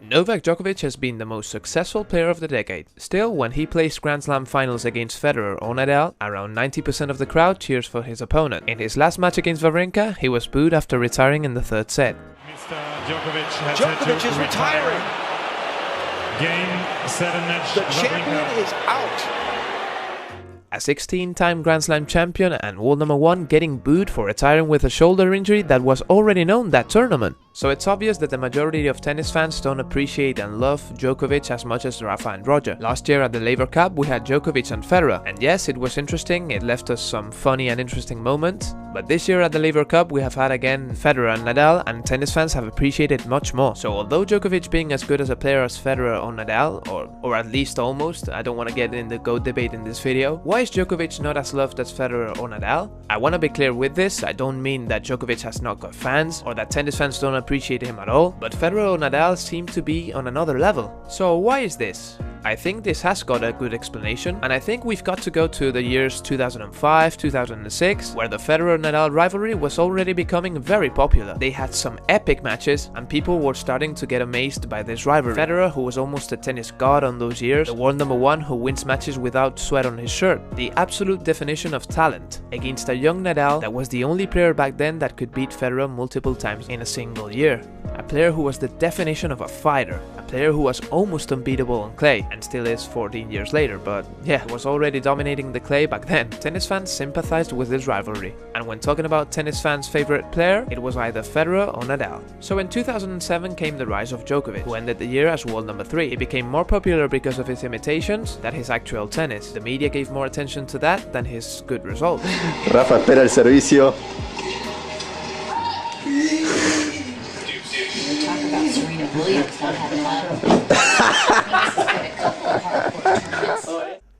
Novak Djokovic has been the most successful player of the decade. Still, when he plays Grand Slam finals against Federer or Nadal, around 90% of the crowd cheers for his opponent. In his last match against Wawrinka, he was booed after retiring in the third set. Mr. Djokovic is retiring. Game 7 match. The champion is out. A 16-time Grand Slam champion and world number 1 getting booed for retiring with a shoulder injury that was already known that tournament. So it's obvious that the majority of tennis fans don't appreciate and love Djokovic as much as Rafa and Roger. Last year at the Laver Cup we had Djokovic and Federer, and yes, it was interesting, it left us some funny and interesting moments. But this year at the Laver Cup we have had again Federer and Nadal, and tennis fans have appreciated much more. So although Djokovic being as good as a player as Federer or Nadal, or at least almost, I don't want to get in the GOAT debate in this video, why is Djokovic not as loved as Federer or Nadal? I want to be clear with this, I don't mean that Djokovic has not got fans, or that tennis fans don't appreciate him at all, but Federer or Nadal seem to be on another level. So why is this? I think this has got a good explanation, and I think we've got to go to the years 2005, 2006, where the Federer-Nadal rivalry was already becoming very popular. They had some epic matches, and people were starting to get amazed by this rivalry. Federer, who was almost a tennis god on those years, the world number 1 who wins matches without sweat on his shirt, the absolute definition of talent, against a young Nadal that was the only player back then that could beat Federer multiple times in a single year. A player who was the definition of a fighter, a player who was almost unbeatable on clay, and still is 14 years later, but yeah, was already dominating the clay back then. Tennis fans sympathized with this rivalry, and when talking about tennis fans' favorite player, it was either Federer or Nadal. So in 2007 came the rise of Djokovic, who ended the year as world number 3. He became more popular because of his imitations than his actual tennis. The media gave more attention to that than his good results. Rafa espera el servicio.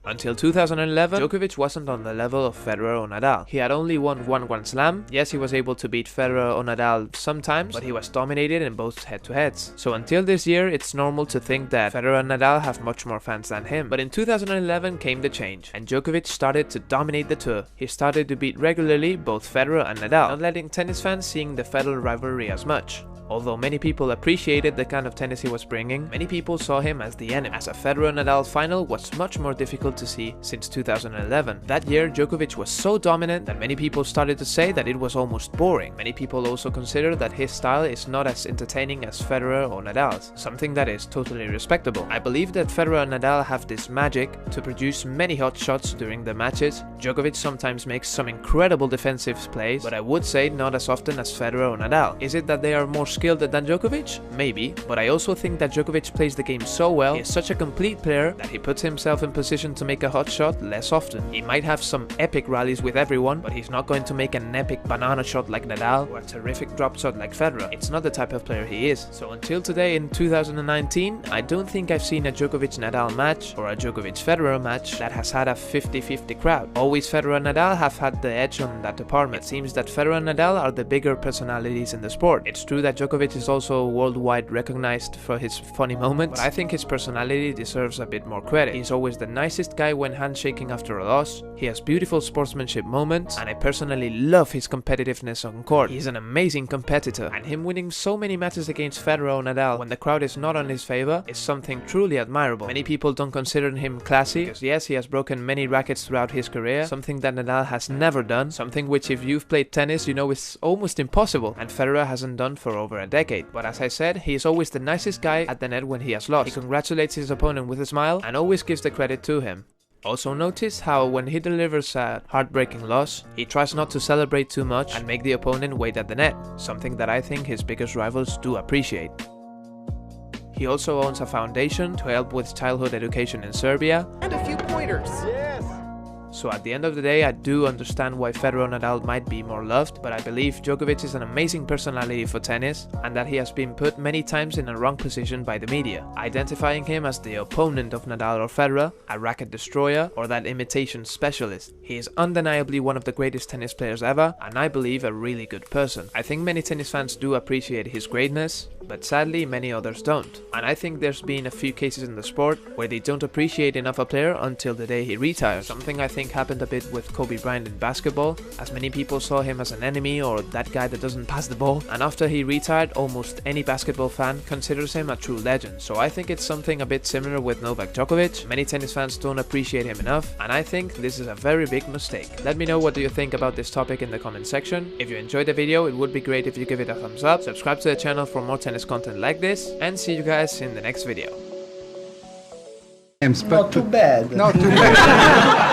Until 2011, Djokovic wasn't on the level of Federer or Nadal. He had only won one Grand Slam. Yes, he was able to beat Federer or Nadal sometimes, but he was dominated in both head-to-heads. So until this year, it's normal to think that Federer and Nadal have much more fans than him. But in 2011 came the change, and Djokovic started to dominate the tour. He started to beat regularly both Federer and Nadal, not letting tennis fans seeing the Federer rivalry as much. Although many people appreciated the kind of tennis he was bringing, many people saw him as the enemy, as a Federer-Nadal final was much more difficult to see since 2011. That year, Djokovic was so dominant that many people started to say that it was almost boring. Many people also consider that his style is not as entertaining as Federer or Nadal's, something that is totally respectable. I believe that Federer and Nadal have this magic to produce many hot shots during the matches. Djokovic sometimes makes some incredible defensive plays, but I would say not as often as Federer or Nadal. Is it that they are more skilled than Djokovic? Maybe, but I also think that Djokovic plays the game so well, he is such a complete player that he puts himself in position to make a hot shot less often. He might have some epic rallies with everyone, but he's not going to make an epic banana shot like Nadal or a terrific drop shot like Federer. It's not the type of player he is. So until today in 2019, I don't think I've seen a Djokovic-Nadal match or a Djokovic-Federer match that has had a 50-50 crowd. Always Federer and Nadal have had the edge on that department. It seems that Federer and Nadal are the bigger personalities in the sport. It's true that Djokovic is also worldwide recognized for his funny moments, but I think his personality deserves a bit more credit. He's always the nicest guy when handshaking after a loss, he has beautiful sportsmanship moments, and I personally love his competitiveness on court. He's an amazing competitor, and him winning so many matches against Federer or Nadal when the crowd is not on his favor is something truly admirable. Many people don't consider him classy, because yes, he has broken many rackets throughout his career, something that Nadal has never done, something which if you've played tennis you know is almost impossible, and Federer hasn't done for over a decade. But as I said, he is always the nicest guy at the net when he has lost. He congratulates his opponent with a smile and always gives the credit to him. Also notice how when he delivers a heartbreaking loss, he tries not to celebrate too much and make the opponent wait at the net, something that I think his biggest rivals do appreciate. He also owns a foundation to help with childhood education in Serbia, And a few pointers. so at the end of the day, I do understand why Federer and Nadal might be more loved, but I believe Djokovic is an amazing personality for tennis, and that he has been put many times in a wrong position by the media, identifying him as the opponent of Nadal or Federer, a racket destroyer, or that imitation specialist. He is undeniably one of the greatest tennis players ever, and I believe a really good person. I think many tennis fans do appreciate his greatness, but sadly many others don't. And I think there's been a few cases in the sport where they don't appreciate enough a player until the day he retires, something I think think happened a bit with Kobe Bryant in basketball, as many people saw him as an enemy or that guy that doesn't pass the ball, and after he retired, almost any basketball fan considers him a true legend. So I think it's something a bit similar with Novak Djokovic. Many tennis fans don't appreciate him enough, and I think this is a very big mistake. Let me know what do you think about this topic in the comment section. If you enjoyed the video, it would be great if you give it a thumbs up, subscribe to the channel for more tennis content like this, and see you guys in the next video. Not too bad. Not too bad.